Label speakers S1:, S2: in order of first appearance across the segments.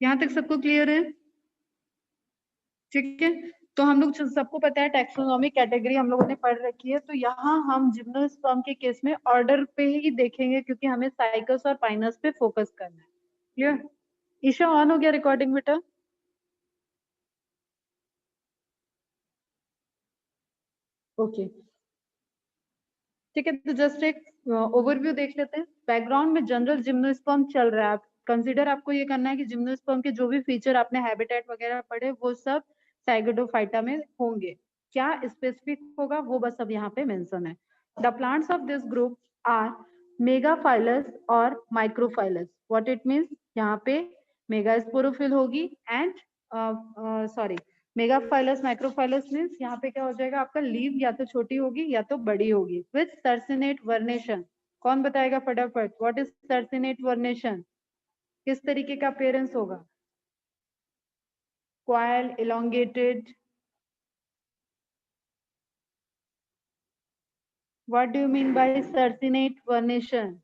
S1: यहाँ तक सबको क्लियर है? ठीक है, तो हम लोग सबको पता है टैक्सोनॉमी कैटेगरी हम लोगों ने पढ़ रखी है, तो यहाँ हम जिम्नोस्पर्म के केस में ऑर्डर पे ही देखेंगे क्योंकि हमें साइकस और पाइनस पे फोकस करना है। क्लियर? ईशा ऑन हो गया रिकॉर्डिंग बेटा? ओके ठीक है, तो जस्ट एक ओवरव्यू देख लेते हैं। बैकग्राउंड में जनरल जिम्नोस्पर्म चल रहा है, कंसीडर आपको ये करना है कि जिम्नोस्पर्म के जो भी फीचर आपने हैबिटेट वगैरह पढ़े वो सब साइगोडोफाइटा में होंगे। क्या स्पेसिफिक होगा वो बस अब यहाँ पे मेंशन है। The plants of this group are megaphyllous और माइक्रोफाइलस। व्हाट इट मीन्स, यहाँ पे मेगास्पोरोफिल होगी and sorry megaphyllous microphyllous means यहाँ पे क्या हो जाएगा, आपका लीव या तो छोटी होगी या तो बड़ी होगी विथ सर्सिनेट वर्नेशन। कौन बताएगा फटाफट, व्हाट इज सर्सिनेट वर्नेशन? किस तरीके का अपीयरेंस होगा? Coil, elongated? What do you mean by circinate vernation?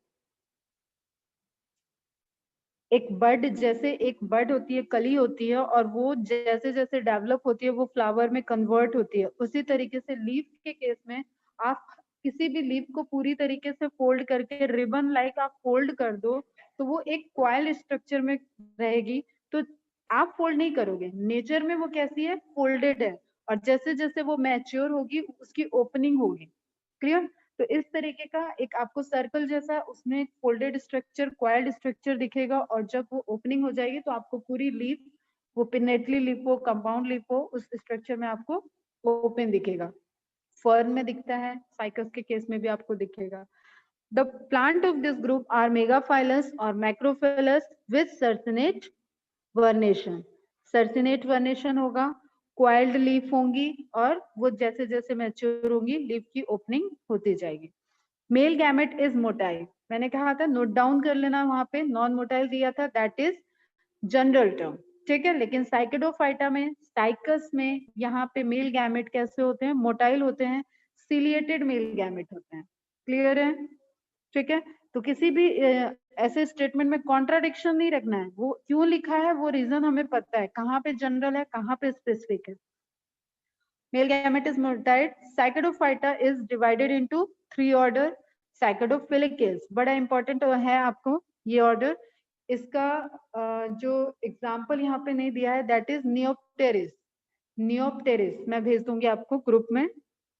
S1: एक बड, जैसे एक बड होती है, कली होती है, और वो जैसे जैसे डेवलप होती है वो फ्लावर में कन्वर्ट होती है, उसी तरीके से लीफ के केस में आप किसी भी लीफ को पूरी तरीके से फोल्ड करके रिबन लाइक आप फोल्ड कर दो तो वो एक क्वाइल स्ट्रक्चर में रहेगी। तो आप फोल्ड नहीं करोगे, नेचर में वो कैसी है, फोल्डेड है, और जैसे जैसे वो मैच्योर होगी उसकी ओपनिंग होगी। क्लियर? तो इस तरीके का एक आपको सर्कल जैसा उसमें फोल्डेड स्ट्रक्चर, क्वाइल्ड स्ट्रक्चर दिखेगा, और जब वो ओपनिंग हो जाएगी तो आपको पूरी लीफ, वो पिनेटली लीफ हो, कंपाउंड लीफ हो, उस स्ट्रक्चर में आपको ओपन दिखेगा। फर्न में दिखता है, साइकस के केस में भी आपको दिखेगा। The plant of this group are megaphyllous और macrophyllous with circinate vernation. Circinate vernation होगा, क्वाइल्ड लीफ होंगी, और वो जैसे जैसे मैच्योर होंगी लीफ की ओपनिंग होती जाएगी। मेल गैमेट इज मोटाइल, मैंने कहा था नोट डाउन कर लेना, वहां पे नॉन मोटाइल दिया था, दैट इज जनरल टर्म। ठीक है, लेकिन साइकेडोफाइटा में, साइकस में यहाँ पे मेल गैमेट कैसे होते हैं, मोटाइल होते हैं, सिलिएटेड मेल गैमेट होते हैं। क्लियर है? ठीक है, तो किसी भी ऐसे स्टेटमेंट में कॉन्ट्राडिक्शन नहीं रखना है, वो क्यों लिखा है वो रीजन हमें पता है, कहाँ पे जनरल है कहाँ पे स्पेसिफिक है। Male gamete is motile. Psychedophyta is divided into 3 order. Psychedophilic is बड़ा इंपॉर्टेंट है आपको ये ऑर्डर। इसका जो एग्जाम्पल यहाँ पे नहीं दिया है दैट इज नियोप्टेरिस। नियोप्टेरिस मैं भेज दूंगी आपको ग्रुप में,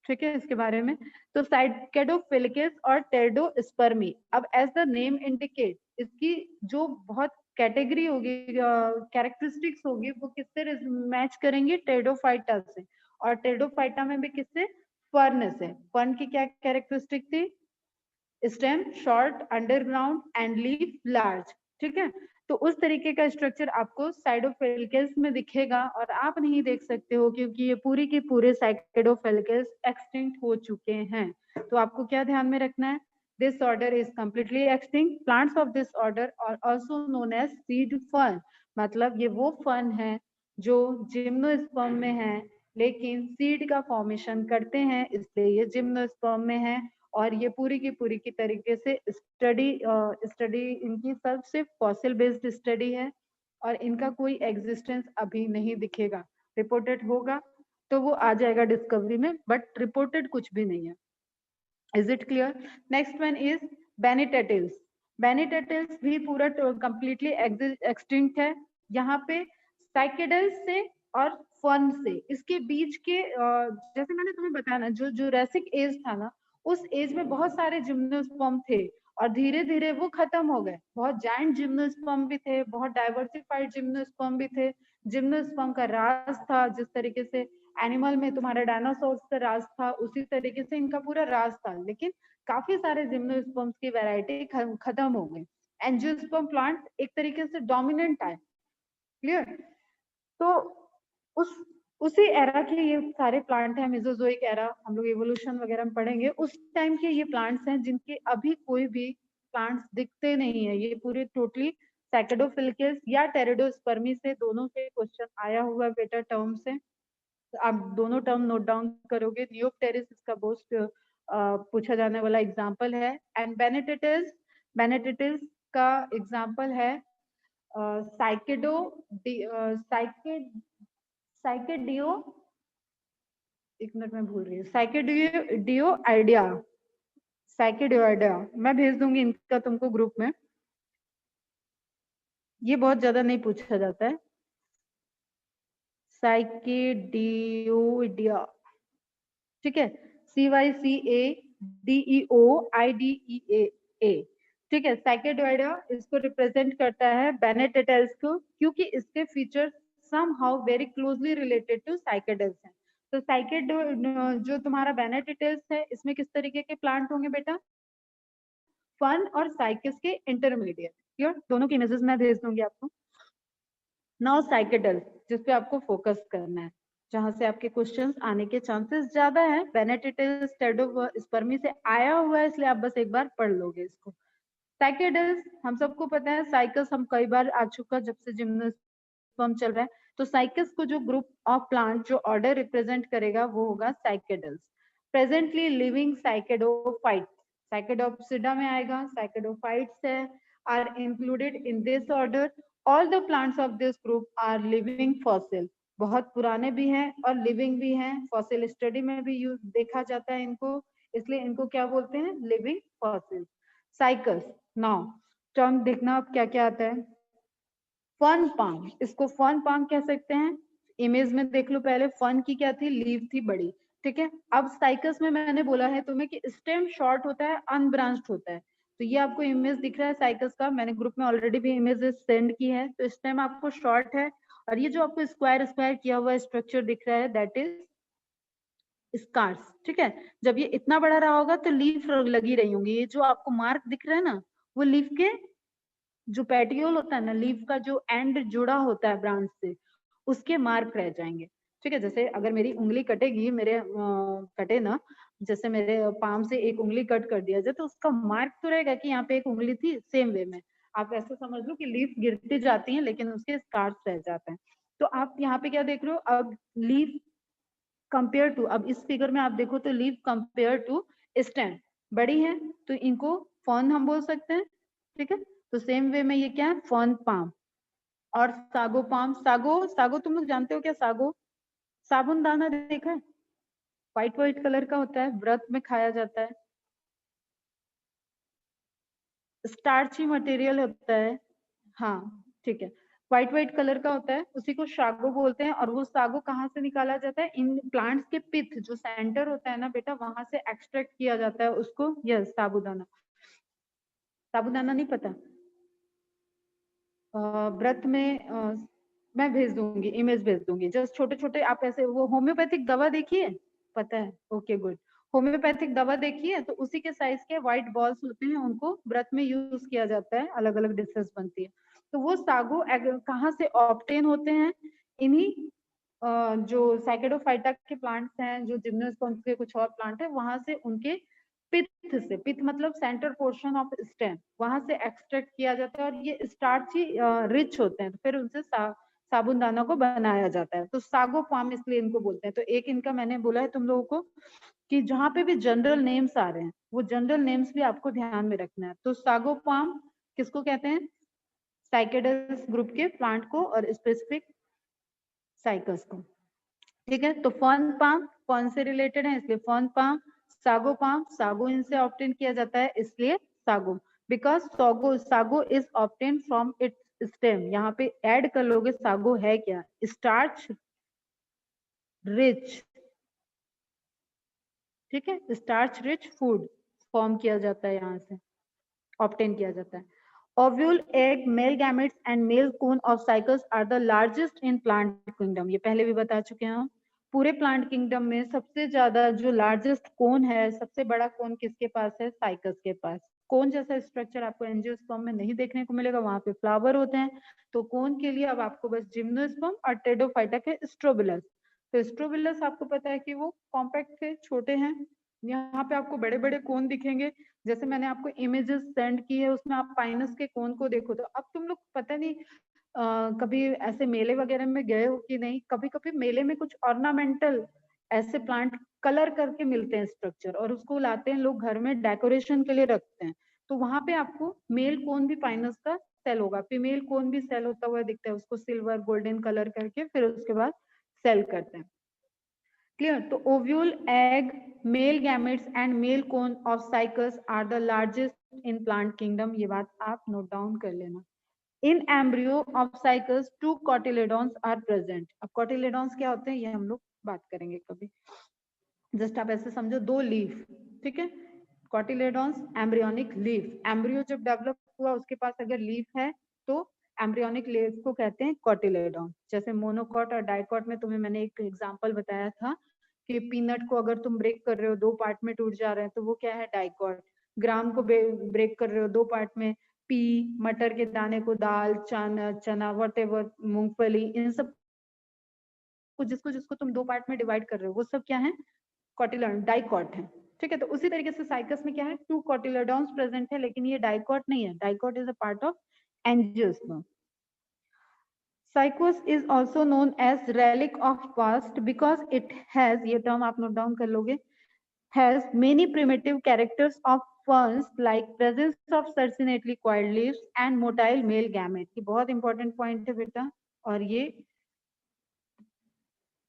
S1: ठीक है, इसके बारे में। तो साइकेडोफिलिकस और टेरडोस्पर्मी, अब एज द नेम इंडिकेट, इसकी जो बहुत कैटेगरी होगी, कैरेक्टरिस्टिक्स होगी, वो किससे मैच करेंगे, टेरडोफाइटा से। और टेरडोफाइटा में भी किससे, फर्न से। फर्न की क्या कैरेक्टरिस्टिक थी, stem short, underground and leaf large. ठीक है, तो उस तरीके का स्ट्रक्चर आपको साइडोफेलिकल्स में दिखेगा, और आप नहीं देख सकते हो क्योंकि ये पूरी की पूरे साइडोफेलिकल्स एक्सटिंक्ट हो चुके हैं। तो आपको क्या ध्यान में रखना है, this order is completely extinct. Plants of this order are also known as seed fern, मतलब ये वो फर्न है जो जिम्नोस्पर्म में है लेकिन सीड का फॉर्मेशन करते हैं, इसलिए ये जिम्नोस्पर्म में है। और ये पूरी की तरीके से स्टडी इनकी सिर्फ फॉसिल बेस्ड स्टडी है, और इनका कोई एग्जिस्टेंस अभी नहीं दिखेगा। रिपोर्टेड होगा तो वो आ जाएगा डिस्कवरी में, बट रिपोर्टेड कुछ भी नहीं है। Is it clear? Next one is Bennettitales. Bennettitales भी पूरा कंप्लीटली एक्सटिंक्ट है। यहाँ पे साइकेडल्स से और फर्न से इसके बीच के जैसे मैंने तुम्हें बताया ना, जो जुरासिक एज था ना, उस एज में बहुत सारे जिम्नोस्पर्म थे, और धीरे धीरे वो खत्म हो गए। बहुत जायंट जिम्नोस्पर्म भी थे, बहुत डाइवर्सिफाइड जिम्नोस्पर्म भी थे। जिम्नोस्पर्म का राज था, जिस तरीके से एनिमल में तुम्हारा डायनासोर का राज था, उसी तरीके से इनका पूरा राज था, लेकिन काफी सारे जिम्नोस्पर्म्स की वैरायटी खत्म हो गई। एंजियोस्पर्म प्लांट एक तरीके से डोमिनेंट है। क्लियर? तो उस उसी एरा के ये सारे प्लांट हैं, मेसोजोइक एरा, हम लोग एवोल्यूशन वगैरह में पढ़ेंगे, उस टाइम के ये प्लांट्स हैं जिनके अभी कोई भी प्लांट्स दिखते नहीं है। ये पूरे टोटली सैकेडोफिलिकस या टेरिडोस्पर्मी से, दोनों से क्वेश्चन आया हुआ बेटा टर्म से। तो आप दोनों टर्म नोट डाउन करोगे। नियोप्टेरिस इसका मोस्ट पूछा जाने वाला एग्जाम्पल है, एंड बेनेटेटिस, बेनेटेटिस का एग्जाम्पल है साइकेडो साइकेडियो, एक मिनट में भूल रही हूँ, साइकेडियो आइडिया, साइकेडियो आइडिया मैं भेज दूंगी इनका तुमको ग्रुप में, ये बहुत ज्यादा नहीं पूछा जाता है। साइकेडियोइडिया, ठीक है, CYCADEOIDEA, ठीक है। साइकेडोइडिया इसको रिप्रेजेंट करता है बेनेटेटल्स को, क्योंकि इसके features somehow very closely related to Cycadales हैं। तो साइकेडो जो तुम्हारा बेनेटेटल्स है, इसमें किस तरीके के प्लांट होंगे बेटा? फन और साइकिस के इंटरमीडिएट। क्लियर? दोनों की इमेजेस मैं भेज दूंगी आपको। नाउ साइकेडल, जिसपे आपको फोकस करना है, जहां से आपके क्वेश्चंस आने के चांसेस ज्यादा है। बेनेटेटल्स स्टेडोस्पर्मी से आया हुआ है, इसलिए आप बस एक बार पढ़ लोगे इसको। साइकेडल्स हम सबको पता है, साइकस हम कई बार आ चुका जब से जिम्नोस्पर्म चल रहा है। तो साइकस को जो ग्रुप ऑफ प्लांट जो ऑर्डर रिप्रेजेंट करेगा वो होगा साइकेडल्स। प्रेजेंटली लिविंग साइकेडोफाइट, साइकेडोप्सिडा में आएगा, साइकेडोफाइट्स है are included in this order. All the plants of this group are living fossil, बहुत पुराने भी हैं और लिविंग भी हैं। फॉसिल स्टडी में भी यूज देखा जाता है इनको, इसलिए इनको क्या बोलते हैं? Living fossil. Cycles, now term देखना अब क्या क्या आता है। फन पाम, इसको फन पाम कह सकते हैं। इमेज में देख लो, पहले फन की क्या थी? लीव थी बड़ी, ठीक है। अब साइकस में मैंने बोला है तुम्हें कि स्टेम शॉर्ट होता है, अनब्रांच्ड होता है। तो ये आपको इमेज दिख रहा है साइकस का, मैंने ग्रुप में ऑलरेडी भी इमेज सेंड की है। तो स्टेम आपको शॉर्ट है, और ये जो आपको स्क्वायर स्क्वायर किया हुआ स्ट्रक्चर दिख रहा है, दैट इज स्कार्स, ठीक है। जब ये इतना बड़ा रहा होगा तो लीफ लगी रही होंगी। ये जो आपको मार्क दिख रहा है ना, वो लीफ के जो पेटियोल होता है ना, लीफ का जो एंड जुड़ा होता है ब्रांच से, उसके मार्क रह जाएंगे, ठीक है। जैसे अगर मेरी उंगली कटेगी, मेरे कटे ना, जैसे मेरे पाम से एक उंगली कट कर दिया जाए, तो उसका मार्क तो रहेगा कि यहाँ पे एक उंगली थी। सेम वे में आप ऐसे समझ लो कि लीफ गिरती जाती है, लेकिन उसके स्कार्स रह जाते हैं। तो आप यहाँ पे क्या देख रहे हो? अब लीफ कंपेयर टू, अब इस फिगर में आप देखो तो लीफ कंपेयर टू स्टेम बड़ी है, तो इनको फॉर्न हम बोल सकते हैं, ठीक है। तो सेम वे में ये क्या है? फॉर्न पाम। और सागो पाम, सागो, सागो तुम लोग जानते हो क्या? सागो साबुन दाना देखा है? व्हाइट व्हाइट कलर का होता है, व्रत में खाया जाता है, स्टार्ची मटेरियल होता है। हाँ, ठीक है। व्हाइट व्हाइट कलर का होता है, उसी को सागो बोलते हैं। और वो सागो कहाँ से निकाला जाता है? इन प्लांट्स के पिथ जो सेंटर होता है ना बेटा, वहां से एक्सट्रैक्ट किया जाता है उसको। यस, साबुदाना। साबुदाना नहीं पता? व्रत में मैं भेज दूंगी, इमेज भेज दूंगी। जस्ट छोटे छोटे आप ऐसे, वो होम्योपैथिक दवा देखिए, पता है? Okay good. होम्योपैथिक दवा देखिए, तो उसी के साइज के व्हाइट बॉल्स होते हैं, उनको व्रत में यूज किया जाता है, अलग अलग डिशेस बनती है। तो वो सागो कहाँ से ऑब्टेन होते हैं? इन्हीं जो साइकेडोफाइटा के प्लांट्स हैं, जो जिम्नोस्पर्म के कुछ और प्लांट है, वहां से उनके पिथ से, पिथ मतलब सेंटर पोर्शन ऑफ स्टेम, वहां से एक्सट्रैक्ट किया जाता है। और ये स्टार्ची रिच होते हैं, तो फिर उनसे साबुन दाना को बनाया जाता है। तो सागो पाम इसलिए इनको बोलते हैं। तो एक इनका मैंने बोला है तुम लोगों को कि जहां पे भी जनरल नेम्स आ रहे हैं, वो जनरल नेम्स भी आपको ध्यान में रखना है। तो सागो पाम किसको कहते हैं? साइकेडल्स ग्रुप के प्लांट को, और स्पेसिफिक साइकस को, ठीक है। तो फर्न पाम फर्न से रिलेटेड है, इसलिए fern palm. Sago palm, sago इनसे ऑब्टेन किया जाता है, इसलिए sago. Because sago, sago is obtain from its stem. यहाँ पे ऐड कर लोगे, सागो है क्या? स्टार्च रिच, ठीक है। स्टार्च रिच फूड फॉर्म किया जाता है, यहाँ से ऑब्टेन किया जाता है। Ovule, egg, male gametes and male cone of cycas are the largest in plant kingdom. ये पहले भी बता चुके हैं हम। पूरे प्लांट किंगडम में सबसे ज्यादा जो लार्जेस्ट कोन है, सबसे बड़ा कोन किसके पास है? साइकस के पास। कोन जैसा स्ट्रक्चर आपको एंजियोस्पर्म में नहीं देखने को मिलेगा, वहां पे फ्लावर होते हैं। तो कोन के लिए अब आपको बस जिम्नोस्पर्म और टेडोफाइटा के स्ट्रोबिलस। तो स्ट्रोबिलस आपको पता है कि वो कॉम्पैक्ट थे, छोटे हैं। यहाँ पे आपको बड़े बड़े कोन दिखेंगे। जैसे मैंने आपको इमेजेस सेंड की है, उसमें आप पाइनस के कोन को देखो, तो अब तुम लोग पता नहीं कभी ऐसे मेले वगैरह में गए हो कि नहीं? कभी कभी मेले में कुछ ऑर्नामेंटल ऐसे प्लांट कलर करके मिलते हैं स्ट्रक्चर, और उसको लाते हैं लोग घर में डेकोरेशन के लिए रखते हैं। तो वहां पे आपको मेल कोन भी पाइनस का सेल होगा, फीमेल कोन भी सेल होता हुआ दिखता है, उसको सिल्वर गोल्डन कलर करके फिर उसके बाद सेल करते हैं। क्लियर? तो ovule, egg, male gametes and male cone of Cycas are the largest in plant kingdom. ये बात आप नोट डाउन कर लेना। In embryo of Cycas 2 cotyledons are present. अब कोटिलेडॉन्स क्या होते हैं ये हम लोग बात करेंगे कभी, जस्ट आप ऐसे समझो 2 लीफ, ठीक है। कोटिलेडॉन्स, एम्ब्रियोनिक लीफ। एम्ब्रियो जब डेवलप हुआ उसके पास अगर लीफ है तो एम्ब्रियोनिक लीफ को कहते हैं कोटिलेडॉन। जैसे मोनोकॉट और डाइकॉट में तुम्हें मैंने एक एग्जांपल बताया था कि पीनट को अगर तुम ब्रेक कर रहे हो 2 पार्ट में टूट जा रहे हैं तो वो क्या है, डाइकॉट। ग्राम को ब्रेक कर रहे हो 2 पार्ट में, पी, मटर के दाने को दाल, चना व्हाटएवर, मूंगफली, इन सब जिसको जिसको तुम 2 पार्ट में डिवाइड कर रहे हो वो सब क्या है, कोटिलेडॉन, डाइकॉट है। ठीक है, तो उसी तरीके से साइकस में क्या है, 2 कोटिलेडॉन्स प्रेजेंट है, लेकिन ये डाइकॉट नहीं है। Dicot is a part of angiosperm. Cycos is also known as relic of past because it has, ये टर्म आप नोट डाउन कर लोगे, has many primitive characters of ferns like presence of succinately coiled leaves and motile male gamete। ये बहुत important point है बेटा, और ये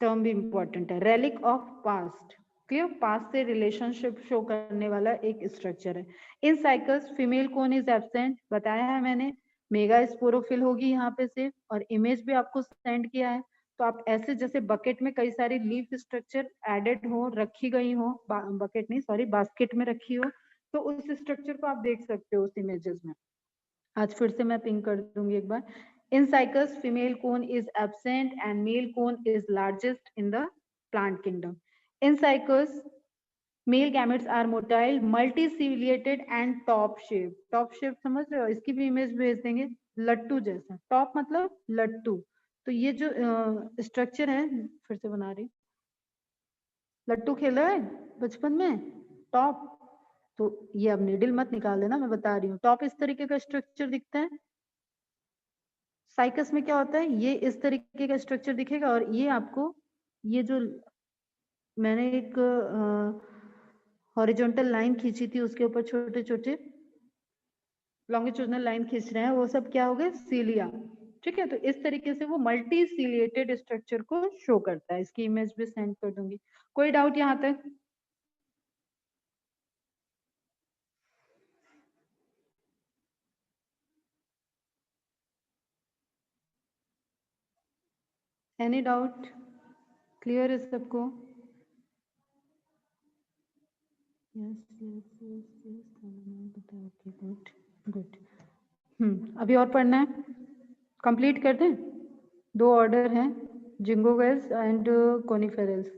S1: टर्म भी इंपॉर्टेंट है, relic of past. Clear? Past से रिलेशनशिप शो करने वाला एक स्ट्रक्चर है। In Cycas female cone is absent, बताया है मैंने, मेगा स्पोरोफिल होगी यहाँ पे से, और इमेज भी आपको सेंड किया है। तो आप ऐसे जैसे बकेट में कई सारी लीफ स्ट्रक्चर एडेड हो, रखी गई हो, बकेट नहीं सॉरी बास्केट में रखी हो, तो उस स्ट्रक्चर को आप देख सकते हो उस इमेजेस में। आज फिर से मैं पिंक कर दूंगी एक बार। In cycas, female cone is absent and male cone is largest in the plant kingdom. In cycas, male gametes are motile, multiciliated and top shaped. Top shaped समझ रहे हो? इसकी भी इमेज भेज देंगे, लट्टू जैसा। टॉप मतलब लट्टू। तो ये जो स्ट्रक्चर है, फिर से बना रही, लट्टू खेला है बचपन में, टॉप। तो ये अब नीडल मत निकाल देना, मैं बता रही हूँ। टॉप इस तरीके का स्ट्रक्चर दिखता है। साइकस में क्या होता है, ये इस तरीके का स्ट्रक्चर दिखेगा, और ये आपको, ये जो मैंने एक हॉरिजॉन्टल लाइन खींची थी उसके ऊपर छोटे छोटे लॉन्गिट्यूडनल लाइन खींच रहे हैं, वो सब क्या हो गए, सीलिया। ठीक है, तो इस तरीके से वो मल्टी सीलिएटेड स्ट्रक्चर को शो करता है। इसकी इमेज भी सेंड कर दूंगी। कोई डाउट यहाँ तक? Any doubt? क्लियर है सबको? अभी और पढ़ना है? कंप्लीट कर दें? 2 ऑर्डर हैं, जिंगोवेल्स एंड कोनिफेरल्स।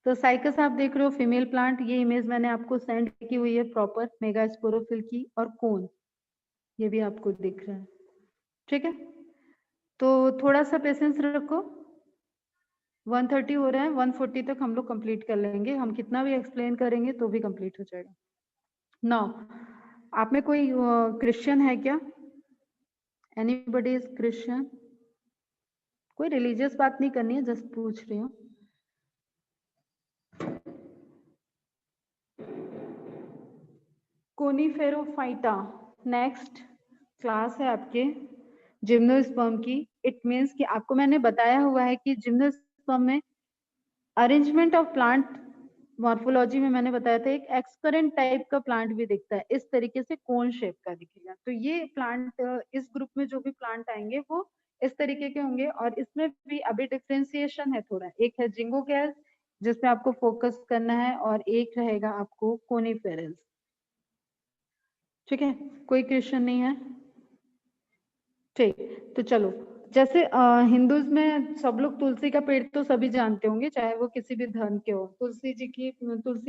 S1: तो साइकस आप देख रहे हो, फीमेल प्लांट। ये इमेज मैंने आपको सेंड की हुई है प्रॉपर मेगास्पोरोफिल की, और कोन ये भी आपको दिख रहा है। ठीक है, तो थोड़ा सा पेशेंस रखो। 1:30 हो रहा है, 1:40 तक हम लोग कंप्लीट कर लेंगे। हम कितना भी एक्सप्लेन करेंगे तो भी कंप्लीट हो जाएगा। नाउ, आप में कोई क्रिश्चियन है क्या? Anybody is Christian? कोई रिलीजियस बात नहीं करनी है, जस्ट पूछ रही हूँ। कोनिफेरोफाइटा नेक्स्ट क्लास है आपके जिम्नोस्पर्म की। इट मींस कि आपको मैंने बताया हुआ है कि जिम्नोस्पर्म में अरेंजमेंट ऑफ प्लांट मॉर्फोलॉजी में मैंने बताया था, एक एक्सकरेंट टाइप का प्लांट भी दिखता है, इस तरीके से कोन शेप का दिखेगा। तो ये प्लांट, इस ग्रुप में जो भी प्लांट आएंगे वो इस तरीके के होंगे, और इसमें भी अभी डिफ्रेंसिएशन है थोड़ा। एक है जिंगोगैस जिसमें आपको फोकस करना है, और एक रहेगा आपको कोनिफेरल्स। ठीक है, कोई क्वेश्चन नहीं है? ठीक, तो चलो, जैसे हिंदूज में सब लोग तुलसी का पेड़ तो सभी जानते होंगे, चाहे वो किसी भी धर्म के हो। तुलसी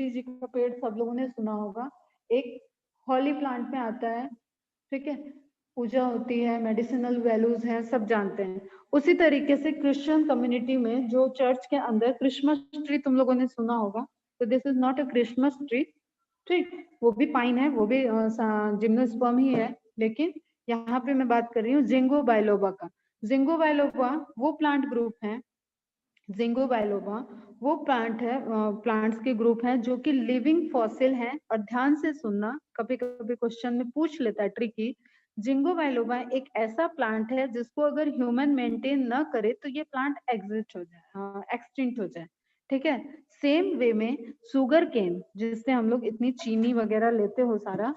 S1: जी का पेड़ सब लोगों ने सुना होगा, एक हॉली प्लांट में आता है। ठीक है, पूजा होती है, मेडिसिनल वैल्यूज हैं, सब जानते हैं। उसी तरीके से क्रिश्चियन कम्युनिटी में जो चर्च के अंदर क्रिसमस ट्री तुम लोगों ने सुना होगा, तो this is not a Christmas tree. ठीक, वो भी पाइन है, वो भी जिम्नोस्पर्म ही है, लेकिन यहाँ पे मैं बात कर रही हूँ जिंगो बाइलोबा का। जिंगो बाइलोबा वो प्लांट ग्रुप है, जिंगो बाइलोबा वो प्लांट है, प्लांट्स के ग्रुप है जो कि लिविंग फॉसिल हैं। और ध्यान से सुनना, कभी कभी क्वेश्चन में पूछ लेता है ट्रिकी, जिंगो बाइलोबा एक ऐसा प्लांट है जिसको अगर ह्यूमन मेंटेन न करे तो ये प्लांट एग्जिस्ट हो जाए, एक्सटिंक्ट हो जाए। ठीक है, सेम वे में सुगर केन जिससे हम लोग इतनी चीनी वगैरह लेते हो सारा,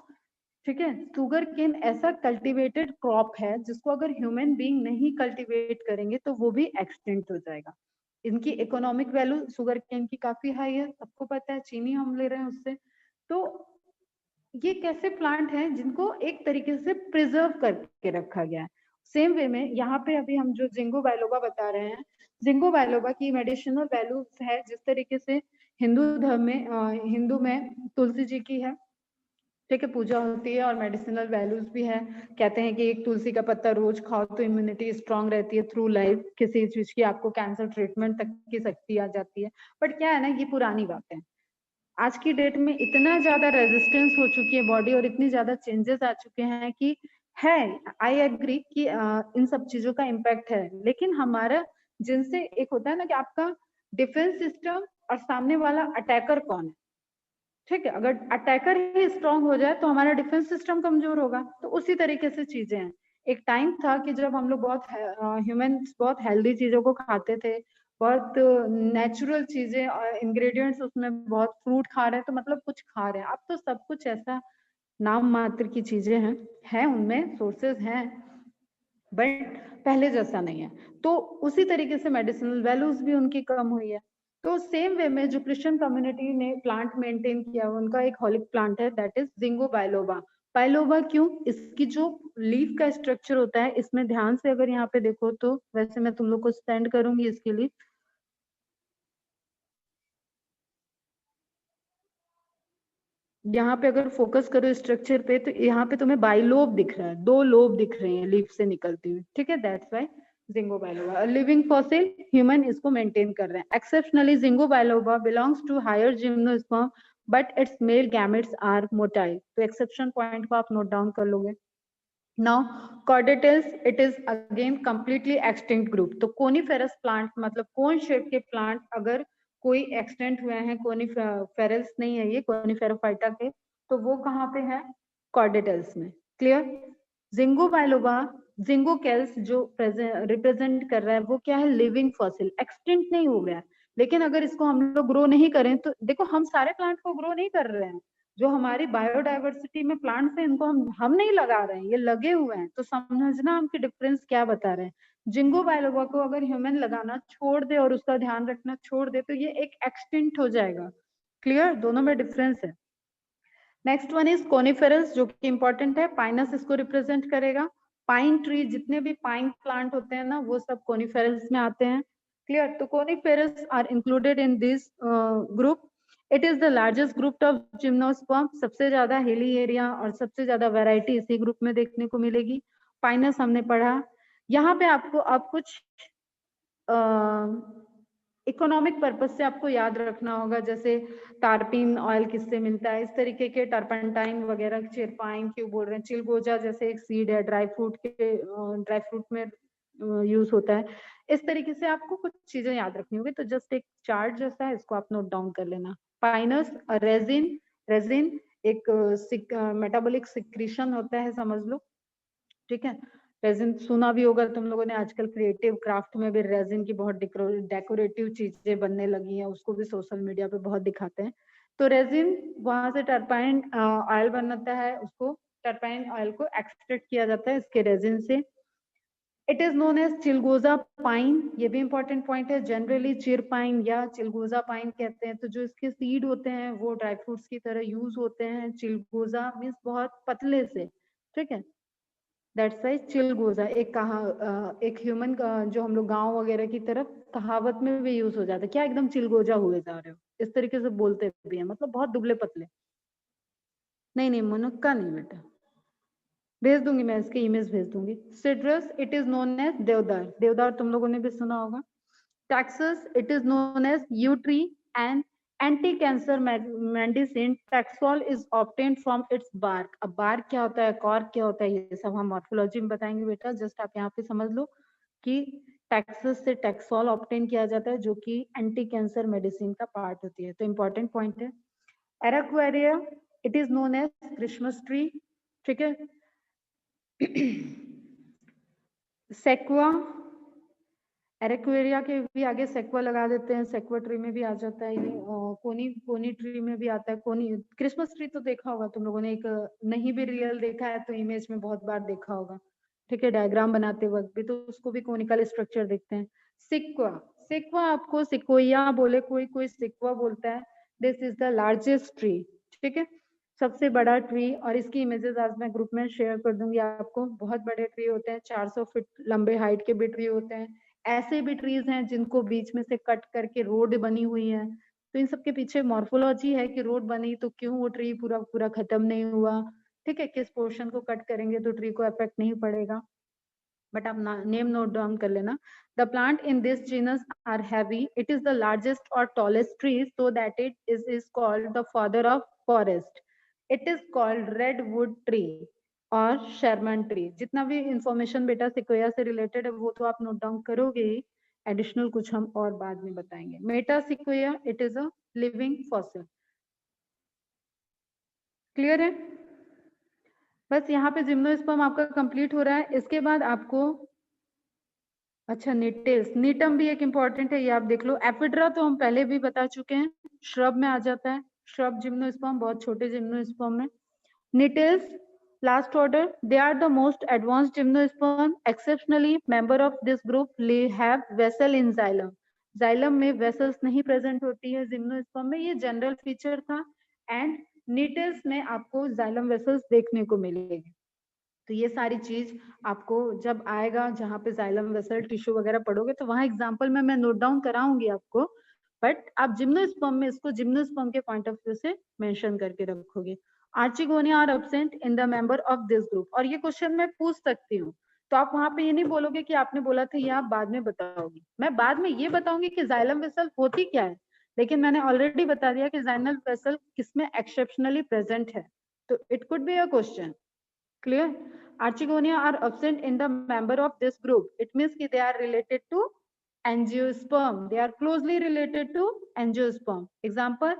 S1: ठीक है, शुगर केन ऐसा कल्टीवेटेड क्रॉप है जिसको अगर ह्यूमन बीइंग नहीं कल्टीवेट करेंगे तो वो भी एक्सटिंक्ट हो जाएगा। इनकी इकोनॉमिक वैल्यू शुगर केन की काफी हाई है, सबको पता है, चीनी हम ले रहे हैं उससे। तो ये कैसे प्लांट हैं जिनको एक तरीके से प्रिजर्व करके रखा गया है। सेम वे में यहाँ पे अभी हम जो जिंगो बाइलोबा बता रहे हैं, जिंगो बाइलोबा की मेडिसिनल वैल्यूज है जिस तरीके से हिंदू धर्म में, हिंदू में तुलसी जी की है, ठीक है, पूजा होती है और मेडिसिनल वैल्यूज भी है। कहते हैं कि एक तुलसी का पत्ता रोज खाओ तो इम्यूनिटी स्ट्रांग रहती है थ्रू लाइफ, किसी चीज की आपको कैंसर ट्रीटमेंट तक की शक्ति आ जाती है। बट क्या है ना, ये पुरानी बात है। आज की डेट में इतना ज्यादा रेजिस्टेंस हो चुकी है बॉडी और इतनी ज्यादा चेंजेस आ चुके हैं कि है, आई एग्री कि इन सब चीजों का इम्पैक्ट है, लेकिन हमारा जिनसे एक होता है ना कि आपका डिफेंस सिस्टम और सामने वाला अटैकर कौन है। ठीक है, अगर अटैकर ही स्ट्रांग हो जाए तो हमारा डिफेंस सिस्टम कमजोर होगा। तो उसी तरीके से चीजें हैं। एक टाइम था कि जब हम लोग बहुत ह्यूमंस बहुत हेल्दी चीजों को खाते थे, बहुत नेचुरल चीजें और इंग्रेडिएंट्स उसमें बहुत फ्रूट खा रहे हैं, तो मतलब कुछ खा रहे हैं। अब तो सब कुछ ऐसा नाम मात्र की चीजें हैं उनमें सोर्सेज हैं, बट पहले जैसा नहीं है। तो उसी तरीके से मेडिसिनल वैल्यूज भी उनकी कम हुई है। तो सेम वे में जो क्रिश्चियन कम्युनिटी ने प्लांट मेंटेन किया, उनका एक हॉलिक प्लांट है that is ginkgo biloba. Biloba क्यों? इसकी जो लीफ का स्ट्रक्चर होता है, इसमें ध्यान से अगर यहाँ पे देखो तो, वैसे मैं तुम लोग को सेंड करूंगी इसके लिए, यहाँ पे अगर फोकस करो स्ट्रक्चर पे तो यहाँ पे तुम्हें बाइलोब दिख रहा है, दो लोब दिख रहे हैं लीफ से निकलती हुई। ठीक है, that's why Ginkgo biloba living fossil, human इसको मेंटेन कर रहे हैं। Exceptionally Ginkgo biloba belongs to higher gymnosperm but its male gametes are motile. तो एक्सेप्शन पॉइंट को आप नोट डाउन कर लोगे। Now Cordaitales, it is again completely extinct group. तो कोनीफेरस प्लांट मतलब कोन शेप के प्लांट अगर कोई एक्सटेंट हुए हैं, कोनीफेरस नहीं है ये, कोनीफेरोफाइटा के, तो वो कहाँ पे है? कॉर्डेटल्स में। क्लियर? जिंगो बाइलोबा, जिंगो केल्स जो रिप्रेजेंट कर रहा है वो क्या है? लिविंग फॉसिल, एक्सटिंक्ट नहीं हो गया। लेकिन अगर इसको हम लोग ग्रो नहीं करें तो देखो, हम सारे प्लांट को ग्रो नहीं कर रहे हैं। जो हमारी बायोडाइवर्सिटी में प्लांट्स है इनको हम नहीं लगा रहे हैं, ये लगे हुए हैं। तो समझना हम कि डिफरेंस क्या बता रहे हैं। जिंगो बाइलोबा को अगर ह्यूमन लगाना छोड़ दे और उसका ध्यान रखना छोड़ दे तो ये एक एक्सटिंक्ट हो जाएगा। क्लियर? दोनों में डिफरेंस है। नेक्स्ट वन इज कोनिफेरस, जो कि इंपॉर्टेंट है। पाइनस इसको रिप्रेजेंट करेगा। पाइन ट्री, जितने भी पाइन प्लांट होते हैं ना, वो सब कोनिफेरस में आते हैं। क्लियर? तो coniferous are included in this group. It is the largest group of gymnosperm. सबसे ज्यादा हिली एरिया और सबसे ज्यादा वैरायटी इसी ग्रुप में देखने को मिलेगी। पाइनस हमने पढ़ा। यहाँ पे आपको अब कुछ इकोनॉमिक पर्पज से आपको याद रखना होगा, जैसे टारपिन ऑयल किससे मिलता है, इस तरीके के टर्पंटाइन वगैरह, चिरपाइन क्यों बोल रहे हैं, चिलगोजा जैसे एक सीड है, ड्राई फ्रूट के, ड्राई फ्रूट में यूज होता है। इस तरीके से आपको कुछ चीजें याद रखनी होगी। तो जस्ट एक चार्ट जैसा है, इसको आप नोट डाउन कर लेना। पाइनस रेजिन, रेजिन एक मेटाबॉलिक सिक्रीशन होता है, समझ लो। ठीक है, रेजिन सुना भी होगा तुम लोगों ने, आजकल क्रिएटिव क्राफ्ट में भी रेजिन की बहुत डेकोरेटिव चीजें बनने लगी हैं, उसको भी सोशल मीडिया पे बहुत दिखाते हैं। तो रेजिन, वहां से टर्पाइन ऑयल बनता है, उसको टर्पाइन ऑयल को एक्सट्रैक्ट किया जाता है इसके रेजिन से। इट इज नोन एज चिलगोजा पाइन, ये भी इंपॉर्टेंट पॉइंट है। जनरली चिर पाइन या चिलगोजा पाइन कहते हैं। तो जो इसके सीड होते हैं वो ड्राई फ्रूट्स की तरह यूज होते हैं। चिलगोजा मीन्स बहुत पतले से। ठीक है, दैट्स वाई चिलगोजा एक एक ह्यूमन का, जो हम लोग गांव वगैरह की तरफ कहावत में भी यूज हो जाता है, क्या एकदम चिलगोजा हुए जा रहे हो, इस तरीके से बोलते भी हैं, मतलब बहुत दुबले पतले। नहीं नहीं, मुनक्का नहीं बेटा, भेज दूंगी मैं, इसकी इमेज भेज दूंगी। Cedrus, it is known as deodar, देवदार तुम लोगों ने भी सुना होगा। Taxus, it is known as yew tree, and anti-cancer medicine Taxol is obtained from its bark. अब bark क्या होता है, cork क्या होता है, ये सब हम मॉर्फोलॉजी में बताएंगे बेटा, जस्ट आप यहाँ पे समझ लो कि टैक्सस से टैक्सोल ऑब्टेन किया जाता है, जो कि एंटी कैंसर मेडिसिन का पार्ट होती है। तो इंपॉर्टेंट पॉइंट है। Araucaria, it is known as Christmas tree. ठीक है, सेक्वा, एरेक्वेरिया के भी आगे सेक्वा लगा देते हैं, सेक्वा ट्री में भी आ जाता है ये, कोनी कोनी ट्री में भी आता है। कोनी क्रिसमस ट्री तो देखा होगा तुम लोगों ने, एक नहीं भी रियल देखा है तो इमेज में बहुत बार देखा होगा, ठीक है, डायग्राम बनाते वक्त भी तो उसको भी कोनिकल स्ट्रक्चर देखते हैं। सिक्वा, सिक्वा आपको सिक्वोया बोले, कोई कोई सिक्वा बोलता है। This is the largest tree, ठीक है, सबसे बड़ा ट्री, और इसकी इमेजेस आज मैं ग्रुप में शेयर कर दूंगी आपको। बहुत बड़े ट्री होते हैं, 400 फीट लंबे हाइट के भी ट्री होते हैं। ऐसे भी ट्रीज हैं जिनको बीच में से कट करके रोड बनी हुई है, तो इन सबके पीछे मॉर्फोलॉजी है कि रोड बनी तो क्यों वो ट्री पूरा पूरा खत्म नहीं हुआ, ठीक है, किस पोर्शन को कट करेंगे तो ट्री को इफेक्ट नहीं पड़ेगा। बट आप नेम नोट डाउन कर लेना। The plant in this genus are heavy, it is the largest और tallest tree, so that it is called the father of forest. It is called redwood tree और Sherman tree. जितना भी information बेटा सिक्वोया से related है वो तो आप नोट डाउन करोगे ही, एडिशनल कुछ हम और बाद में बताएंगे। Metasequoia, it is a living fossil. Clear है? बस यहाँ पे जिम्नोस्पर्म आपका कंप्लीट हो रहा है। इसके बाद आपको, अच्छा, निटेल्स, नीटम भी एक इंपॉर्टेंट है, ये आप देख लो। एफिड्रा तो हम पहले भी बता चुके हैं, श्रब में आ जाता है, श्रब जिम्नोस्पर्म, बहुत छोटे जिम्नोस्पर्म में। निटेल्स, last order, they are the most advanced gymnosperm. Exceptionally, member of this group have vessel in xylem. xylem में vessels नहीं present होती है जिम्नोस्पर्म में, ये जनरल फीचर था। एंड निटेल्स में आपको xylem vessels देखने को मिलेगी। तो ये सारी चीज आपको जब आएगा जहाँ पे जाइलम वेसल टिश्यू वगैरह पढ़ोगे तो वहां एग्जांपल में मैं नोट डाउन कराऊंगी आपको, बट आप जिम्नोस्पर्म में इसको जिम्नोस्पर्म के पॉइंट ऑफ व्यू से मेंशन करके रखोगे। Archegonia are absent in the member of this group, और ये क्वेश्चन मैं पूछ सकती हूँ, तो आप वहां पे ये नहीं बोलोगे कि आपने बोला था, ये आप बाद में बताओगी। मैं बाद में ये बताऊंगी कि जाइलम वेसल होती क्या है, लेकिन मैंने ऑलरेडी बता दिया कि जाइलम वेसल किसमें एक्सेप्शनली प्रेजेंट है, तो it could be a question. Clear? Archegonia are absent in the member of this group. It means that they are related to angiosperm. They are closely related to angiosperm. Example,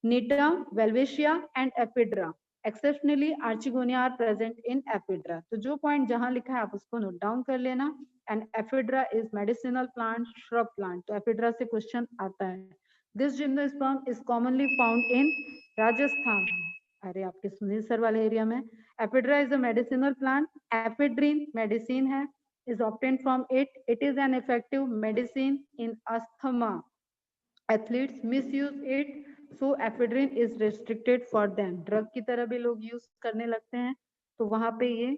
S1: Nita, Welwitschia and Ephedra. Exceptionally, Archegonia are present in Ephedra. तो जो point जहाँ लिखा है आप उसको note down कर लेना. And Ephedra is medicinal plant, shrub plant. तो Ephedra से question आता है. This gymnosperm is commonly found in Rajasthan. अरे आपके सुनील सर वाले एरिया में। Ephedra is a medicinal plant. Ephedrine medicine है, is obtained from it. It is an effective medicine in asthma. Athletes misuse it, so ephedrine is restricted for them. Drug की तरह भी लोग use करने लगते हैं, तो वहां पे ये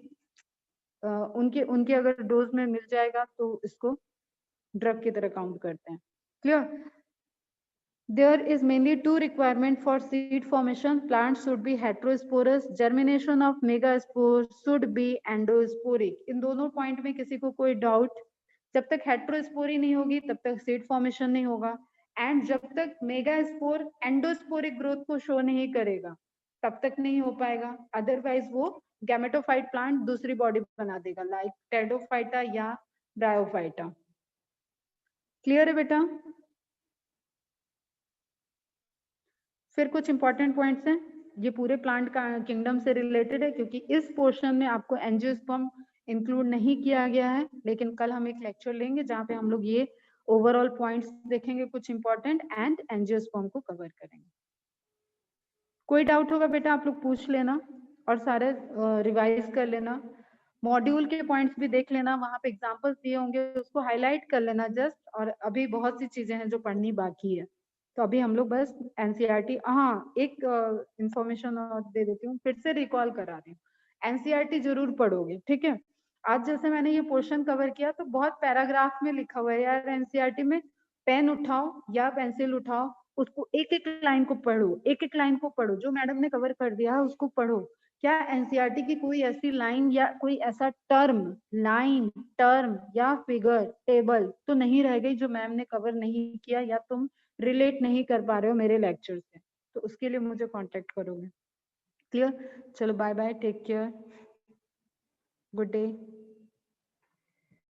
S1: उनके उनके अगर डोज में मिल जाएगा तो इसको ड्रग की तरह काउंट करते हैं। Clear? There is mainly two requirement for seed formation. Plants should be heterosporous. Germination of megaspores should be endosporic. इन दोनों पॉइंट में किसी को कोई डाउट? जब तक हेट्रोस्पोरी नहीं होगी तब तक सीड फॉर्मेशन नहीं होगा, एंड जब तक मेगास्पोर एंडोस्पोरिक ग्रोथ को शो नहीं करेगा तब तक नहीं हो पाएगा। अदरवाइज वो गैमेटोफाइट प्लांट दूसरी बॉडी बना देगा, लाइक टेडोफाइटा या ब्रायोफाइटा। क्लियर है बेटा? फिर कुछ इंपॉर्टेंट पॉइंट्स हैं, ये पूरे प्लांट का किंगडम से रिलेटेड है क्योंकि इस पोर्शन में आपको एंजियोस्पर्म इंक्लूड नहीं किया गया है, लेकिन कल हम एक लेक्चर लेंगे जहाँ पे हम लोग ये ओवरऑल पॉइंट्स देखेंगे कुछ इंपॉर्टेंट, एंड एंजियोस्पर्म को कवर करेंगे। कोई डाउट होगा बेटा आप लोग पूछ लेना और सारे रिवाइज कर लेना। मॉड्यूल के पॉइंट्स भी देख लेना, वहां पे एग्जांपल्स दिए होंगे उसको हाईलाइट कर लेना जस्ट, और अभी बहुत सी चीजें हैं जो पढ़नी बाकी है, तो अभी हम लोग बस एनसीईआरटी, हाँ एक इंफॉर्मेशन और दे देती हूँ, फिर से रिकॉल करा रही हूँ, एनसीईआरटी जरूर पढ़ोगे, ठीक है। आज जैसे मैंने ये पोर्शन कवर किया तो बहुत पैराग्राफ में लिखा हुआ है यार, एनसीईआरटी में पेन उठाओ या पेंसिल उठाओ, उसको एक एक लाइन को पढ़ो, एक एक लाइन को पढ़ो, जो मैडम ने कवर कर दिया है उसको पढ़ो। क्या एनसीईआरटी की कोई ऐसी लाइन या कोई ऐसा टर्म, लाइन, टर्म या फिगर, टेबल तो नहीं रह गई जो मैम ने कवर नहीं किया या तुम रिलेट नहीं कर पा रहे हो मेरे लेक्चर से, तो उसके लिए मुझे कांटेक्ट करोगे। क्लियर? चलो bye bye, take care, good day.